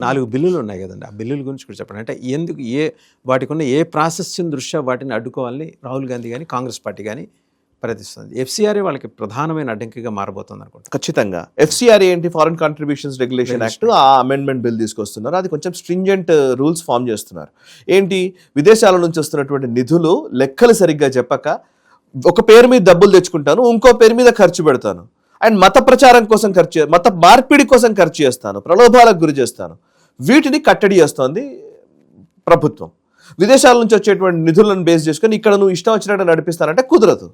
4 బిల్లులు ఉన్నాయి కదండి. ఆ బిల్లుల గురించి కూడా చెప్పండి. అంటే ఎందుకు వాటికి ఉన్న ఏ ప్రాసెస్ దృష్ట్యా వాటిని అడ్డుకోవాలని రాహుల్ గాంధీ కానీ కాంగ్రెస్ పార్టీ కానీ ప్రయత్నిస్తుంది. ఎఫ్సిఆర్ఏ వాళ్ళకి ప్రధానమైన అడ్డంకిగా మారబోతుంది అనుకుంటా. ఖచ్చితంగా ఎఫ్సిఆర్ఏ ఏంటి, ఫారెన్ కాంట్రిబ్యూషన్స్ రెగ్యులేషన్ యాక్ట్, ఆ అమెండ్మెంట్ బిల్ తీసుకొస్తున్నారు. అది కొంచెం స్ట్రింజెంట్ రూల్స్ ఫామ్ చేస్తున్నారు. ఏంటి, విదేశాల నుంచి వస్తున్నటువంటి నిధులు లెక్కలు సరిగ్గా చెప్పక ఒక పేరు మీద డబ్బులు తెచ్చుకుంటాను, ఇంకో పేరు మీద ఖర్చు పెడతాను, అండ్ మత ప్రచారం కోసం మత మార్పిడి కోసం ఖర్చు చేస్తాను, ప్రలోభాలకు గురి చేస్తాను, వీటిని కట్టడి చేస్తోంది ప్రభుత్వం. విదేశాల నుంచి వచ్చేటువంటి నిధులను బేస్ చేసుకొని ఇక్కడ నువ్వు ఇష్టం వచ్చినట్టు నడిపిస్తానంటే కుదరదు.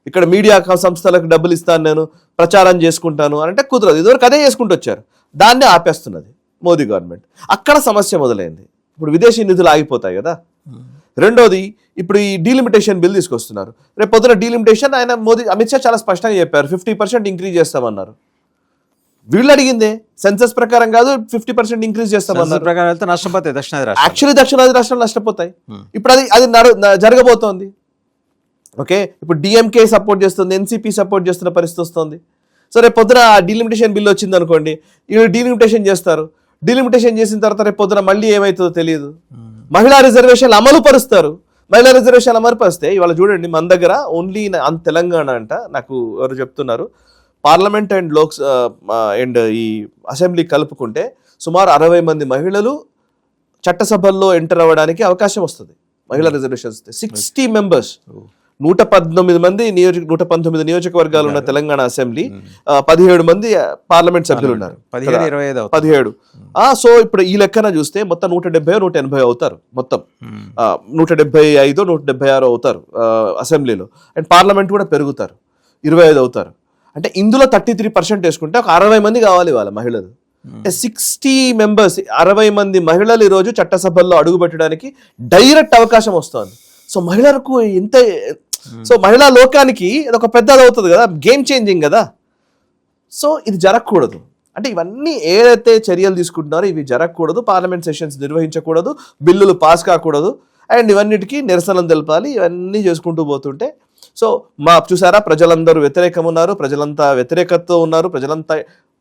ఇక్కడ మీడియా సంస్థలకు డబ్బులు ఇస్తాను, నేను ప్రచారం చేసుకుంటాను అని అంటే కుదరదు. ఇదివరకు అదే చేసుకుంటూ వచ్చారు, దాన్ని ఆపేస్తున్నది మోదీ గవర్నమెంట్. అక్కడ సమస్య మొదలైంది. ఇప్పుడు విదేశీ నిధులు ఆగిపోతాయి కదా. రెండోది, ఇప్పుడు ఈ డీలిమిటేషన్ బిల్ తీసుకొస్తున్నారు. రేపు పొద్దున డీలిమిటేషన్ ఆయన అమిత్ షా చాలా స్పష్టంగా చెప్పారు, 50% ఇంక్రీజ్ చేస్తామన్నారు. వీళ్ళు అడిగిందే సెన్సస్ ప్రకారం కాదు, 50% ఇంక్రీజ్ చేస్తామన్నారు. నష్టపోతాయి దక్షిణాది యాక్చువల్లీ దక్షిణాది రాష్ట్రాలు నష్టపోతాయి. ఇప్పుడు అది జరగబోతోంది. ఓకే, ఇప్పుడు డిఎంకే సపోర్ట్ చేస్తుంది, ఎన్సీపీ సపోర్ట్ చేస్తున్న పరిస్థితి వస్తుంది. సో రేపు పొద్దున ఆ డీలిమిటేషన్ బిల్ వచ్చింది అనుకోండి, వీళ్ళు డీలిమిటేషన్ చేస్తారు. డీలిమిటేషన్ చేసిన తర్వాత రేపు పొద్దున మళ్ళీ ఏమవుతుందో తెలియదు. మహిళా రిజర్వేషన్లు అమలు పరుస్తారు. మహిళా రిజర్వేషన్లు అమలు పరిస్తే ఇవాళ చూడండి, మన దగ్గర ఓన్లీ తెలంగాణ అంట, నాకు ఎవరు చెప్తున్నారు, పార్లమెంట్ అండ్ ఈ అసెంబ్లీ కలుపుకుంటే సుమారు 60 మంది మహిళలు చట్టసభల్లో ఎంటర్ అవ్వడానికి అవకాశం వస్తుంది. మహిళా రిజర్వేషన్స్ 60 మెంబర్స్, 119 నియోజకవర్గాలు ఉన్న తెలంగాణ అసెంబ్లీ, 17 మంది పార్లమెంట్ సభ్యులు ఉన్నారు. 17. సో ఇప్పుడు ఈ లెక్కన చూస్తే మొత్తం 170-180 అవుతారు. మొత్తం 175-176 అవుతారు అసెంబ్లీలో. అండ్ పార్లమెంట్ కూడా పెరుగుతారు, 25 అవుతారు. అంటే ఇందులో 33% వేసుకుంటే ఒక 60 మంది కావాలి వాళ్ళ మహిళలు. అంటే 60 మెంబర్స్, 60 మంది మహిళలు ఈరోజు చట్టసభల్లో అడుగు పెట్టడానికి డైరెక్ట్ అవకాశం వస్తుంది. సో మహిళలకు సో మహిళా లోకానికి ఇది ఒక పెద్దది అవుతుంది కదా, గేమ్ చేంజింగ్ కదా. సో ఇది జరగకూడదు. అంటే ఇవన్నీ ఏదైతే చర్యలు తీసుకుంటున్నారో ఇవి జరగకూడదు. పార్లమెంట్ సెషన్స్ నిర్వహించకూడదు, బిల్లులు పాస్ కాకూడదు, అండ్ ఇవన్నిటికీ నిరసనలు తెలపాలి. ఇవన్నీ చేసుకుంటూ పోతుంటే సో చూసారా, ప్రజలందరూ వ్యతిరేకం ఉన్నారు, ప్రజలంతా వ్యతిరేకతతో ఉన్నారు, ప్రజలంతా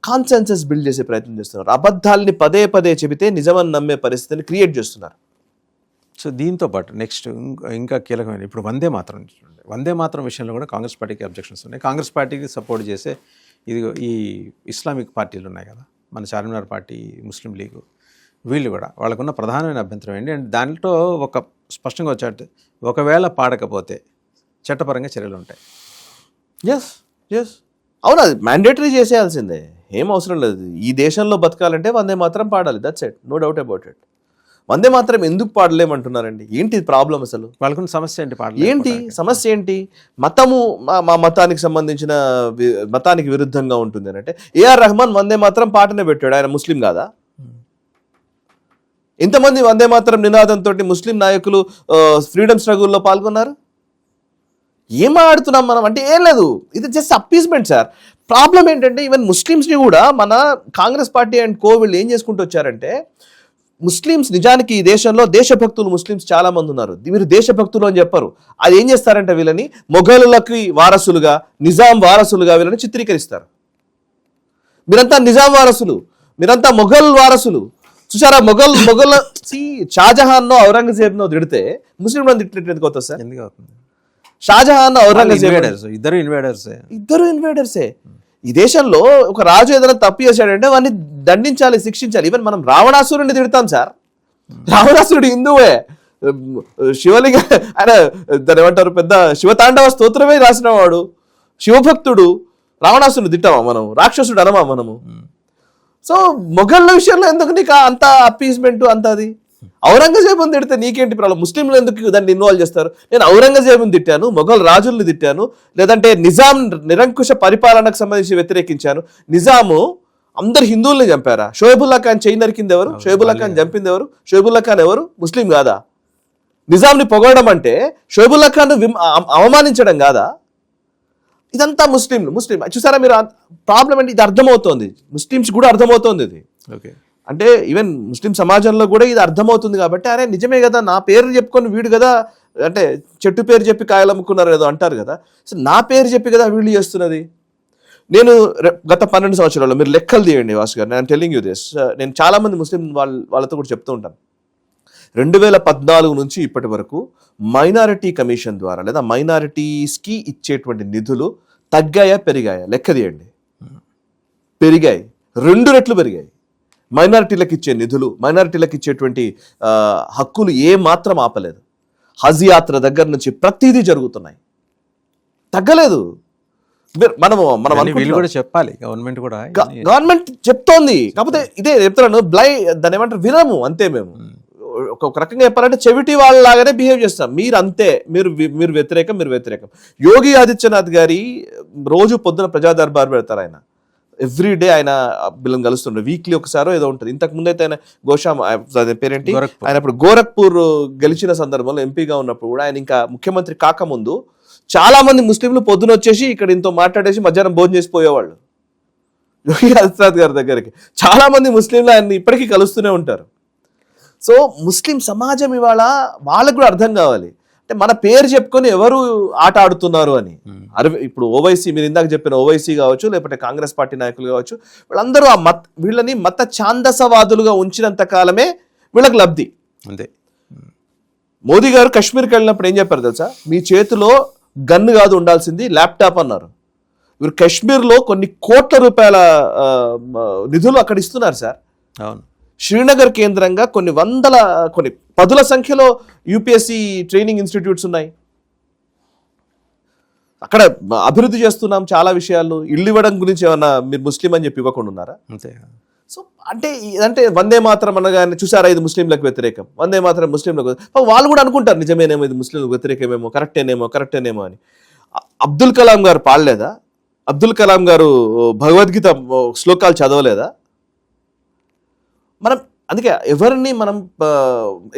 కాన్సెన్సస్ బిల్డ్ చేసే ప్రయత్నం చేస్తున్నారు. అబద్ధాలని పదే పదే చెబితే నిజమని నమ్మే పరిస్థితిని క్రియేట్ చేస్తున్నారు. సో దీంతో పాటు నెక్స్ట్ ఇంకా కీలకమైన ఇప్పుడు వందే మాత్రం విషయంలో కూడా కాంగ్రెస్ పార్టీకి అబ్జెక్షన్స్ ఉన్నాయి. కాంగ్రెస్ పార్టీకి సపోర్ట్ చేసే ఈ ఇస్లామిక్ పార్టీలు ఉన్నాయి కదా, మన చార్మినార్ పార్టీ, ముస్లిం లీగ్, వీళ్ళు కూడా వాళ్ళకున్న ప్రధానమైన అభ్యంతరం ఏంటి అంటే దాంట్లో ఒక స్పష్టంగా వచ్చేట్టు ఒకవేళ పాడకపోతే చట్టపరంగా చర్యలు ఉంటాయి. ఎస్ అవును, అది మ్యాండేటరీ చేసేయాల్సిందే, ఏం అవసరం లేదు. ఈ దేశంలో బతకాలంటే వందే మాత్రం పాడాలి, that's it, no doubt about it. Vande Mataram ఎందుకు పాడలేమంటున్నారండి? ఏంటి ప్రాబ్లం అసలు? వాళ్ళకున్న సమస్య ఏంటి? సమస్య ఏంటి? మతము మా మతానికి సంబంధించిన మతానికి విరుద్ధంగా ఉంటుంది అని అంటే ఏఆర్ రెహమాన్ వందే మాత్రం పాటనే పెట్టాడు, ఆయన ముస్లిం కాదా? ఎంతమంది వందే మాత్రం నినాదంతో ముస్లిం నాయకులు ఫ్రీడమ్ స్ట్రగుల్లో పాల్గొన్నారు? ఏం ఆడుతున్నాం మనం అంటే ఏం లేదు, ఇది జస్ట్ అప్పీస్మెంట్ సార్. ప్రాబ్లం ఏంటంటే ఈవెన్ ముస్లిమ్స్ని కూడా మన కాంగ్రెస్ పార్టీ అండ్ వీళ్ళు ఏం చేసుకుంటూ వచ్చారంటే, ముస్లిమ్స్ నిజానికి ఈ దేశంలో దేశభక్తులు ముస్లిమ్స్ చాలా మంది ఉన్నారు, వీరు దేశభక్తులు అని చెప్పరు. అది ఏం చేస్తారంటే వీళ్ళని మొఘలులకి వారసులుగా, నిజాం వారసులుగా వీళ్ళని చిత్రీకరిస్తారు. మీరంతా నిజాం వారసులు, మీరంతా మొఘల్ వారసులు. చూసారా, మొఘల్ షాజహాన్ నో ఔరంగజేబ్ నో తిడితే ముస్లింలను తిట్టినట్టు ఎందుకు అవుతుంది సార్? ఎందుకు అవుతుంది? షాజహాన్ ఔరంగజేబ్ ఇద్దరు ఇన్వేడర్సే. ఈ దేశంలో ఒక రాజు ఏదైనా తప్పు చేశాడంటే వాడిని దండించాలి, శిక్షించాలి. ఈవెన్ మనం రావణాసురుడిని తిడతాం సార్, రావణాసురుడు హిందువే, శివలింగ ఆయన దాని ఏమంటారు, పెద్ద శివతాండవ స్తోత్రమే రాసిన వాడు, శివభక్తుడు. రావణాసురుని తిట్టామా మనం? రాక్షసుడు అనమా మనము? సో మొఘళ్ళ విషయంలో ఎందుకు నీకు అంత అప్పీస్మెంట్ అంత? అది ఔరంగజేబుని తిడితే నీకేంటి ప్రాబ్లం? ముస్లింలు ఎందుకు దాన్ని ఇన్వాల్వ్ చేస్తారు? నేను ఔరంగజేబుని తిట్టాను, మొఘల్ రాజుల్ని తిట్టాను, లేదంటే నిజాం నిరంకుశ పరిపాలనకు సంబంధించి వ్యతిరేకించాను. నిజాము అందరు హిందువుల్ని చంపారా? షోయబుల్లా ఖాన్ చేయి నరికింది ఎవరు? షోయబుల్లా ఖాన్ చంపింది ఎవరు? షోయబుల్లా ఖాన్ ఎవరు? ముస్లిం కాదా? నిజాంని పొగడడం అంటే షోయబుల్లా ఖాన్ అవమానించడం కాదా? ఇదంతా ముస్లిం. చూసారా మీరు ప్రాబ్లం అంటే ఇది అర్థమవుతోంది, ముస్లిమ్స్ కూడా అర్థమవుతోంది ఇది. ఓకే, అంటే ఈవెన్ ముస్లిం సమాజంలో కూడా ఇది అర్థమవుతుంది. కాబట్టి అరే నిజమే కదా, నా పేరు చెప్పుకొని వీడు కదా, అంటే చెట్టు పేరు చెప్పి కాయలు అమ్ముకున్నారు కదా అంటారు కదా, సో నా పేరు చెప్పి కదా వీళ్ళు చేస్తున్నది. నేను గత 12 సంవత్సరాల్లో మీరు లెక్కలు తీయండి వాసు గారు, నేను టెల్లింగ్ యూ దిస్. నేను చాలా మంది ముస్లిం వాళ్ళతో కూడా చెప్తూ ఉంటాను. 2014 నుంచి ఇప్పటి వరకు మైనారిటీ కమిషన్ ద్వారా లేదా మైనారిటీస్కి ఇచ్చేటువంటి నిధులు తగ్గాయా పెరిగాయా లెక్క తీయండి. పెరిగాయి, 2 రెట్లు పెరిగాయి. మైనారిటీలకు ఇచ్చే నిధులు, మైనారిటీలకు ఇచ్చేటువంటి హక్కులు ఏ మాత్రం ఆపలేదు. హజ్ యాత్ర దగ్గర నుంచి ప్రతిదీ జరుగుతున్నాయి, తగ్గలేదు. మనము వీళ్ళు కూడా చెప్పాలి, గవర్నమెంట్ కూడా గవర్నమెంట్ చెప్తోంది, కాకపోతే ఇదే చెప్తున్నాను, దాని ఏమంటారు, వినము అంతే. మేము ఒక రకంగా చెప్పాలంటే చెవిటి వాళ్ళలాగానే బిహేవ్ చేస్తాం. మీరు అంతే, మీరు వ్యతిరేకం. యోగి ఆదిత్యనాథ్ గారి రోజు పొద్దున ప్రజా దర్బార్ పెడతారు. ఆయన ఎవ్రీ డే ఆయన వీళ్ళని కలుస్తుంటారు, వీక్లీ ఒకసారో ఏదో ఉంటుంది. ఇంతకు ముందు అయితే ఆయన పేరేంటి, ఆయన ఇప్పుడు గోరఖ్పూర్ గెలిచిన సందర్భంలో ఎంపీగా ఉన్నప్పుడు కూడా, ఆయన ఇంకా ముఖ్యమంత్రి కాకముందు చాలా మంది ముస్లింలు పొద్దున వచ్చేసి ఇక్కడ ఇంతో మాట్లాడేసి మధ్యాహ్నం భోజనం చేసిపోయేవాళ్ళు యోగి ఆదిత్యనాథ్ గారి దగ్గరికి. చాలా మంది ముస్లింలు ఆయన్ని ఇప్పటికీ కలుస్తూనే ఉంటారు. సో ముస్లిం సమాజం ఇవాళ వాళ్ళకు కూడా అర్థం కావాలి, అంటే మన పేరు చెప్పుకొని ఎవరు ఆట ఆడుతున్నారు అని. ఇప్పుడు ఓవైసీ, మీరు ఇందాక చెప్పిన ఓవైసీ కావచ్చు, లేకపోతే కాంగ్రెస్ పార్టీ నాయకులు కావచ్చు, వీళ్ళందరూ వీళ్ళని మత ఛాందసవాదులుగా ఉంచినంత కాలమే వీళ్ళకి లబ్ధి. అంతే. మోదీ గారు కాశ్మీర్కి వెళ్ళినప్పుడు ఏం చెప్పారు తెలుసా, మీ చేతిలో గన్ను కాదు ఉండాల్సింది, ల్యాప్టాప్ అన్నారు. వీరు కాశ్మీర్లో కొన్ని కోట్ల రూపాయల నిధులు అక్కడ ఇస్తున్నారు సార్. అవును. శ్రీనగర్ కేంద్రంగా కొన్ని పదుల సంఖ్యలో యూపీఎస్సీ ట్రైనింగ్ ఇన్స్టిట్యూట్స్ ఉన్నాయి. అక్కడ అభివృద్ధి చేస్తున్నాం చాలా విషయాల్లో. ఇల్లు ఇవ్వడం గురించి ఏమన్నా మీరు ముస్లిం అని చెప్పి ఇవ్వకుండా ఉన్నారా? అంతే. సో అంటే వందే మాత్రం అనగానే చూసారా, ఇది ముస్లింలకు వ్యతిరేకం, వందే మాత్రం ముస్లింలకు. వాళ్ళు కూడా అనుకుంటారు నిజమేనేమో, ఇది ముస్లింలకు వ్యతిరేకమేమో, కరెక్టేనేమో అని. అబ్దుల్ కలాం గారు పాడలేదా? అబ్దుల్ కలాం గారు భగవద్గీత శ్లోకాలు చదవలేదా? మనం అందుకే ఎవరిని మనం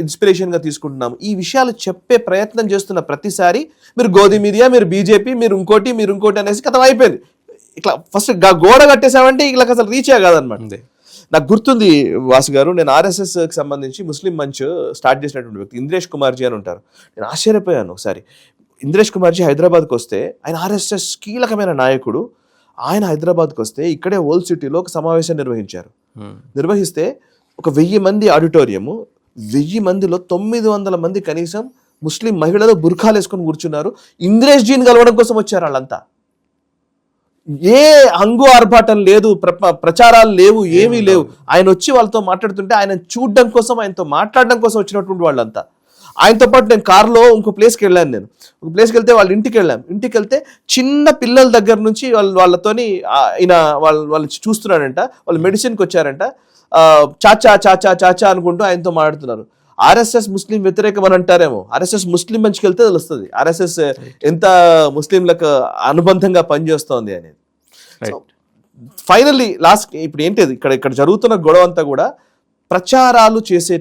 ఇన్స్పిరేషన్గా తీసుకుంటున్నాము. ఈ విషయాలు చెప్పే ప్రయత్నం చేస్తున్న ప్రతిసారి మీరు గోధి మీడియా, మీరు బీజేపీ, మీరు ఇంకోటి అనేసి కథ అయిపోయింది. ఇట్లా ఫస్ట్ గోడ కట్టేసామంటే ఇలా అసలు రీచే కాదనమాట. నాకు గుర్తుంది వాసు గారు, నేను ఆర్ఎస్ఎస్కి సంబంధించి ముస్లిం మంచ్ స్టార్ట్ చేసినటువంటి వ్యక్తి ఇంద్రేష్ కుమార్జీ అని ఉంటారు. నేను ఆశ్చర్యపోయాను ఒకసారి. ఇంద్రేష్ కుమార్జీ హైదరాబాద్కి వస్తే, ఆయన ఆర్ఎస్ఎస్ కీలకమైన నాయకుడు. ఆయన హైదరాబాద్కి వస్తే ఇక్కడే ఓల్డ్ సిటీలో ఒక సమావేశం నిర్వహిస్తే ఒక 1000 మంది ఆడిటోరియము, 1000 మందిలో 900 మంది కనీసం ముస్లిం మహిళలు బుర్ఖాలు వేసుకొని కూర్చున్నారు. ఇంద్రేష్ జీని కలవడం కోసం వచ్చారు వాళ్ళంతా. ఏ హంగు ఆర్భాటం లేదు, ప్రచారాలు లేవు, ఏమీ లేవు. ఆయన వచ్చి వాళ్ళతో మాట్లాడుతుంటే ఆయన చూడడం కోసం, ఆయనతో మాట్లాడడం కోసం వచ్చినటువంటి వాళ్ళంతా. ఆయనతో పాటు నేను కారులో ఇంకో ప్లేస్కి వెళ్ళాను. నేను ఒక ప్లేస్కి వెళ్తే వాళ్ళ ఇంటికి వెళ్ళాం. ఇంటికి వెళ్తే చిన్న పిల్లల దగ్గర నుంచి వాళ్ళతోని ఈయన వాళ్ళు చూస్తున్నాడంట, వాళ్ళు మెడిసిన్కి వచ్చారంట. చాచా చాచా చాచా అనుకుంటూ ఆయనతో మాట్లాడుతున్నారు. ఆర్ఎస్ఎస్ ముస్లిం వ్యతిరేకం అని అంటారేమో, ఆర్ఎస్ఎస్ ముస్లిం మంచికి వెళ్తే తెలుస్తుంది ఆర్ఎస్ఎస్ ఎంత ముస్లింలకు అనుబంధంగా పనిచేస్తోంది అనేది. ఫైనల్లీ లాస్ట్ ఇప్పుడు ఏంటిది, ఇక్కడ జరుగుతున్న గొడవ అంతా కూడా ప్రచారాలు చేసే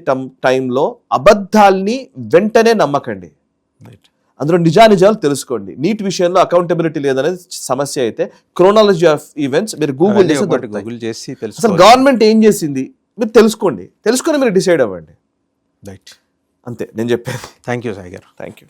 టైంలో అబద్ధాల్ని వెంటనే నమ్మకండి, అందులో నిజాలు తెలుసుకోండి. నీట్ విషయంలో అకౌంటబిలిటీ లేదనేది సమస్య అయితే, క్రోనాలజీ ఆఫ్ ఈవెంట్స్ మీరు గూగుల్ చేసి అసలు గవర్నమెంట్ ఏం చేసింది మీరు తెలుసుకొని మీరు డిసైడ్ అవ్వండి. రైట్, అంతే నేను చెప్పేది. థ్యాంక్ యూ సాయి గారు. Thank you.